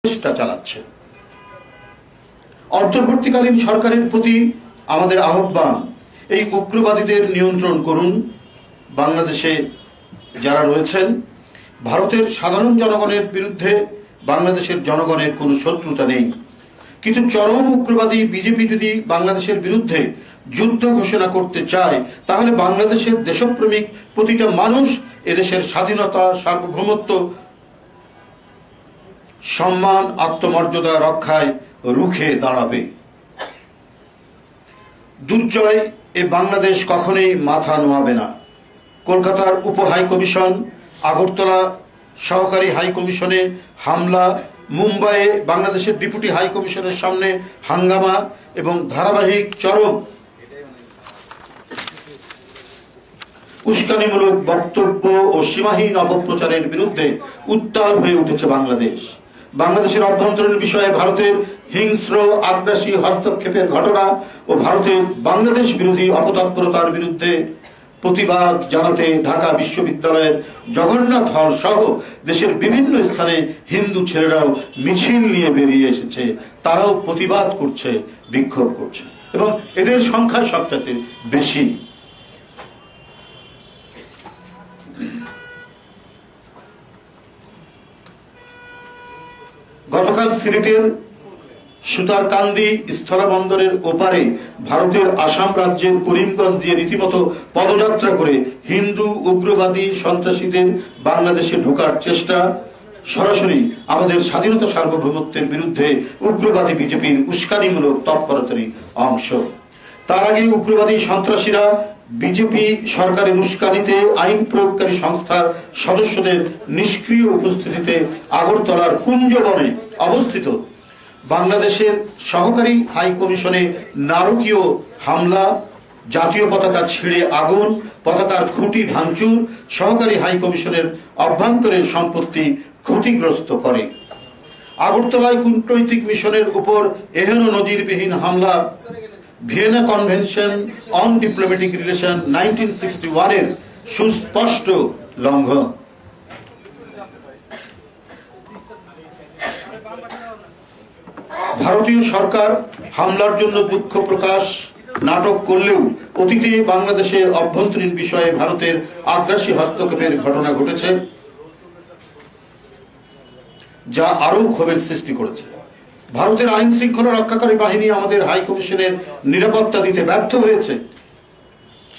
চেষ্টা চালাচ্ছে। অন্তর্বর্তীকালীন সরকারের প্রতি আমাদের আহ্বান, এই উগ্রবাদীদের নিয়ন্ত্রণ করুন। বাংলাদেশে যারা রয়েছেন, ভারতের সাধারণ জনগণের বিরুদ্ধে বাংলাদেশের জনগণের কোনো শত্রুতা নেই, কিন্তু চরম উগ্রবাদী বিজেপি যদি বাংলাদেশের বিরুদ্ধে যুদ্ধ ঘোষণা করতে চায়, তাহলে বাংলাদেশের দেশপ্রেমিক প্রতিটা মানুষ এদেশের স্বাধীনতা, সার্বভৌমত্ব, সম্মান, আত্মমর্যাদা রক্ষায় রুখে দাঁড়াবে। দুর্জয় এ বাংলাদেশ কখনোই মাথা নোয়াবে না। কলকাতার উপ হাই কমিশন, আগরতলা সহকারী হাই কমিশনে হামলা, মুম্বাইয়ে বাংলাদেশের ডেপুটি হাই কমিশনের সামনে হাঙ্গামা এবং ধারাবাহিক চরম উস্কানিমূলক বক্তব্য ও সীমাহীন অপপ্রচারের বিরুদ্ধে উত্তাল হয়ে উঠেছে বাংলাদেশ। বাংলাদেশের অভ্যন্তরীণ বিষয়ে ভারতের হিংস্র আগ্রাসী হস্তক্ষেপের ঘটনা ও ভারতের বাংলাদেশ বিরোধী অপতৎপরতার বিরুদ্ধে প্রতিবাদ জানাতে ঢাকা বিশ্ববিদ্যালয়ের জগন্নাথ হল সহ দেশের বিভিন্ন স্থানে হিন্দু ছেলেরাও মিছিল নিয়ে বেরিয়ে এসেছে। তারাও প্রতিবাদ করছে, বিক্ষোভ করছে, এবং এদের সংখ্যা সবচেয়ে বেশি। গতকাল সিলেটের সুতারকান্দি স্থলবন্দরের ওপারে ভারতের আসাম রাজ্যের করিমগঞ্জ দিয়ে রীতিমতো পদযাত্রা করে হিন্দু উগ্রবাদী সন্ত্রাসীদের বাংলাদেশে ঢোকার চেষ্টা সরাসরি আমাদের স্বাধীনতা সার্বভৌমত্বের বিরুদ্ধে উগ্রবাদী বিজেপির উস্কানিমূলক তৎপরতারই অংশ। তার আগে উগ্রবাদী সন্ত্রাসীরা বিজেপি সরকারের উস্কানিতে আইন প্রয়োগকারী সংস্থার সদস্যদের নিষ্ক্রিয় উপস্থিতিতে আগরতলার কুঞ্জবনে অবস্থিত বাংলাদেশের সহকারী হাই কমিশনে নারকীয় হামলা, জাতীয় পতাকা ছিঁড়ে আগুন, পতাকার খুঁটি ভাঙচুর, সহকারী হাই কমিশনের অভ্যন্তরের সম্পত্তি ক্ষতিগ্রস্ত করে। আগরতলায় কূটনৈতিক মিশনের উপর এহেন নজিরবিহীন হামলা Vienna convention on diplomatic relation 1961 এর সুস্পষ্ট লঙ্ঘন। ভারতীয় সরকার হামলার জন্য দুঃখ প্রকাশ নাটক করলেও অতীতে বাংলাদেশের অভ্যন্তরীণ বিষয়ে ভারতের আগ্রাসী হস্তক্ষেপের ঘটনা ঘটেছে, যা আরও ক্ষোভের সৃষ্টি করেছে। ভারতের আইন শৃঙ্খলা রক্ষাকারী বাহিনী আমাদের হাই কমিশনের নিরাপত্তা দিতে ব্যর্থ হয়েছে।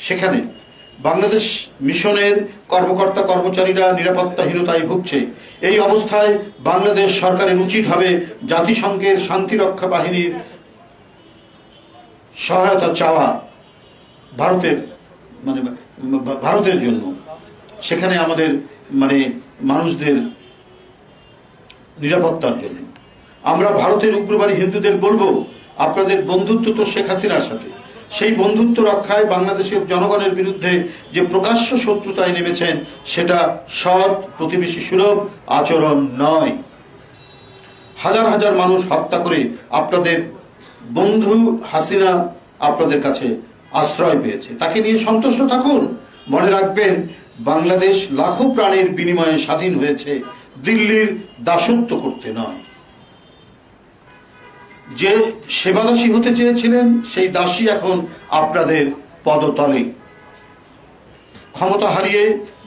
সেখানে বাংলাদেশ মিশনের কর্মকর্তা কর্মচারীরা নিরাপত্তাহীনতায় ভুগছে। এই অবস্থায় বাংলাদেশ সরকারের উচিত হবে জাতিসংঘের শান্তিরক্ষা বাহিনীর সহায়তা চাওয়া ভারতের জন্য, সেখানে আমাদের মানুষদের নিরাপত্তার জন্য। আমরা ভারতের উগ্রবাদী হিন্দুদের বলবো, আপনাদের বন্ধুত্ব তো শেখ হাসিনার সাথে, সেই বন্ধুত্ব রক্ষায় বাংলাদেশের জনগণের বিরুদ্ধে যে প্রকাশ্য শত্রুতায় নেমেছেন, সেটা সৎ প্রতিবেশী সুলভ আচরণ নয়। হাজার হাজার মানুষ হত্যা করে আপনাদের বন্ধু হাসিনা আপনাদের কাছে আশ্রয় পেয়েছে, তাকে নিয়ে সন্তুষ্ট থাকুন। মনে রাখবেন, বাংলাদেশ লাখো প্রাণের বিনিময়ে স্বাধীন হয়েছে, দিল্লির দাসত্ব করতে নয়। যে সেবাদাসী হতে চেয়েছিলেন, সেই দাসী এখন আপনাদের পদতলে। ক্ষমতা হারিয়ে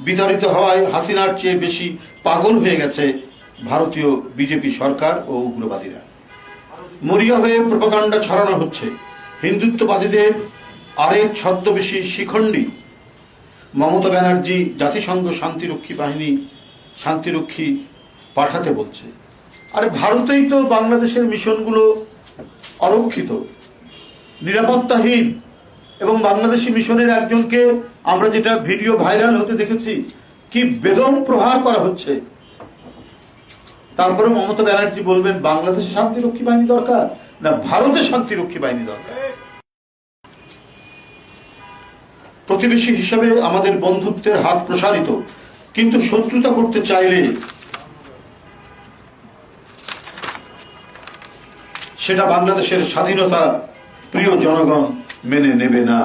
বিতাড়িত হওয়ায় হাসিনার চেয়ে বেশি পাগল হয়ে গেছে ভারতীয় বিজেপি সরকার ও উগ্রবাদীরা। মরিয়া হয়ে প্রোপাগান্ডা ছড়ানো হচ্ছে। হিন্দুত্ববাদীদের আরেক ছদ্মবেশী শিখণ্ডী মমতা ব্যানার্জি জাতিসংঘ শান্তিরক্ষী পাঠাতে বলছে। আরে ভারতেই তো বাংলাদেশের মিশনগুলো অরক্ষিত, নিরাপত্তাহীন, এবং বাংলাদেশি মিশনের একজনকে আমরা যেটা ভিডিও ভাইরাল হতে দেখেছি, কি বেদম প্রহার করা হচ্ছে। তারপরে মমতা ব্যানার্জি বলবেন বাংলাদেশে শান্তিরক্ষী বাহিনী দরকার না ভারতে শান্তিরক্ষী বাহিনী দরকার। প্রতিবেশী হিসেবে আমাদের বন্ধুত্বের হাত প্রসারিত, কিন্তু শত্রুতা করতে চাইলে সেটা বাংলাদেশের স্বাধীনতা প্রিয় জনগণ মেনে নেবে না।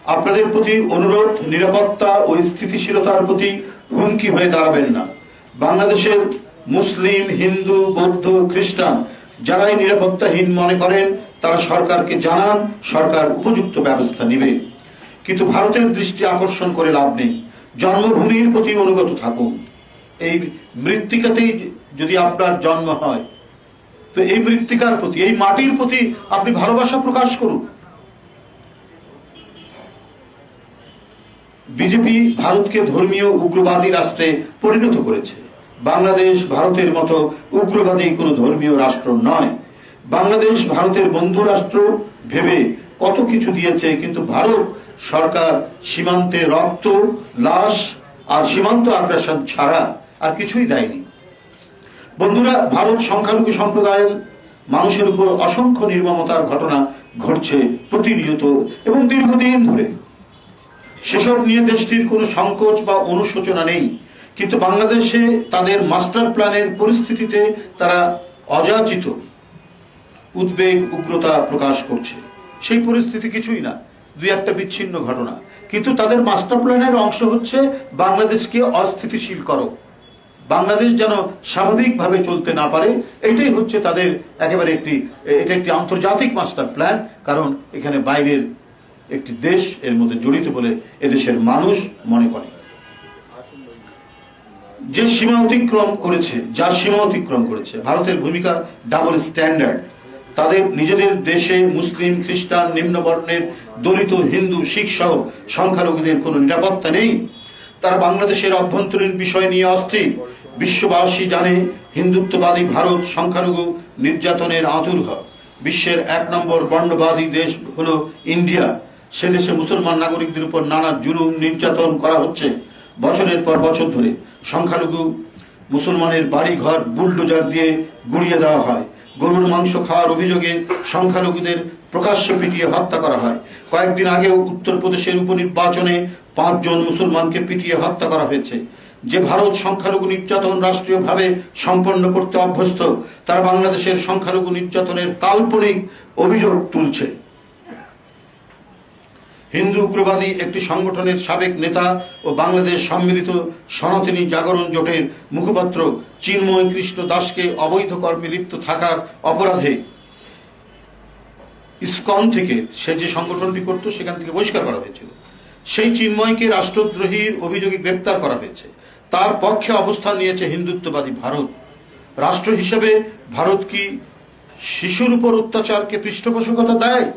আপনাদের প্রতি অনুরোধ, নিরাপত্তা ও স্থিতিশীলতার প্রতি হুমকি হয়ে দাঁড়াবেন না। বাংলাদেশের মুসলিম, হিন্দু, বৌদ্ধ, খ্রিস্টান যারাই নিরাপত্তাহীন মনে করেন তারা সরকারকে জানান, সরকার উপযুক্ত ব্যবস্থা নেবে। কিন্তু ভারতের দৃষ্টি আকর্ষণ করে লাভ নেই। জন্মভূমির প্রতি অনুগত থাকুন। এই মৃত্তিকাতেই যদি আপনার জন্ম হয়, তো এই মৃত্তিকার প্রতি, এই মাটির প্রতি আপনি ভালোবাসা প্রকাশ করুন। বিজেপি ভারতকে ধর্মীয় উগ্রবাদী রাষ্ট্রে পরিণত করেছে। বাংলাদেশ ভারতের মতো উগ্রবাদী কোন ধর্মীয় রাষ্ট্র নয়। বাংলাদেশ ভারতের বন্ধু রাষ্ট্র ভেবে কত কিছু দিয়েছে, কিন্তু ভারত সরকার সীমান্তে রক্ত, লাশ আর সীমান্ত আগ্রাসন ছাড়া আর কিছুই দেয়নি। বন্ধুরা, ভারত সংখ্যালঘু সম্প্রদায়ের মানুষের উপর অসংখ্য নির্মমতার ঘটনা ঘটছে প্রতিনিয়ত এবং দীর্ঘদিন ধরে। সেসব নিয়ে দেশটির কোনো সংকোচ বা অনুশোচনা নেই, কিন্তু বাংলাদেশে তাদের মাস্টার প্ল্যানের পরিস্থিতিতে তারা অযাচিত উদ্বেগ, উগ্রতা প্রকাশ করছে। সেই পরিস্থিতি কিছুই না, দুই একটা বিচ্ছিন্ন ঘটনা, কিন্তু তাদের মাস্টার প্ল্যানের অংশ হচ্ছে বাংলাদেশকে অস্থিতিশীল করো, বাংলাদেশ যেন স্বাভাবিকভাবে চলতে না পারে। এটাই হচ্ছে তাদের একেবারে এটা একটি আন্তর্জাতিক মাস্টার প্ল্যান, কারণ এখানে বাইরের একটি দেশ এর মধ্যে জড়িত বলে এদেশের মানুষ মনে করে। যে সীমা অতিক্রম করেছে, যার সীমা অতিক্রম করেছে, ভারতের ভূমিকা ডাবল স্ট্যান্ডার্ড। তাদের নিজেদের দেশে মুসলিম, খ্রিস্টান, নিম্নবর্ণের, দলিত, হিন্দু, শিখ সহ সংখ্যালঘুদের কোনো নিরাপত্তা নেই। তারা বাংলাদেশের অভ্যন্তরীণ বিষয় নিয়ে অস্থির। বিশ্ববাসী জানে হিন্দুত্ববাদী ভারত সংখ্যালঘু নির্যাতনের আতুরঘর। বিশ্বের 1 নম্বর বর্ণবাদী দেশ হল ইন্ডিয়া। সে দেশে মুসলমান নাগরিকদের উপর নানা জুলুম, নির্যাতন করা হচ্ছে বছরের পর বছর ধরে। সংখ্যালঘু মুসলমানের বাড়ি ঘর বুলডোজার দিয়ে গুড়িয়ে দেওয়া হয়। গরুর মাংস খাওয়ার অভিযোগে সংখ্যালঘুদের প্রকাশ্যে পিটিয়ে হত্যা করা হয়। কয়েকদিন আগেও উত্তরপ্রদেশের উপনির্বাচনে 5 জন মুসলমানকে পিটিয়ে হত্যা করা হয়েছে। যে ভারত সংখ্যালঘু নির্যাতন রাষ্ট্রীয়ভাবে সম্পন্ন করতে অভ্যস্ত, তারা বাংলাদেশের সংখ্যালঘু নির্যাতনের কাল্পনিক অভিযোগ তুলছে। হিন্দু উগ্রবাদী একটি সংগঠনের সাবেক নেতা ও বাংলাদেশ সম্মিলিত সনাতনী জাগরণ জোটের মুখপাত্র চিন্ময় কৃষ্ণ দাসকে অবৈধ কর্মে লিপ্ত থাকার অপরাধে ইসকন থেকে, সে যে সংগঠনটি করত সেখান থেকে বহিষ্কার করা হয়েছিল। সেই চিন্ময়কে রাষ্ট্রদ্রোহীর অভিযোগে গ্রেপ্তার করা হয়েছে। তার পক্ষে অবস্থান নিয়েছে হিন্দুত্ববাদী ভারত। রাষ্ট্র হিসেবে ভারত কি শিশুর উপর অত্যাচারকে পৃষ্ঠপোষকতা দেয়?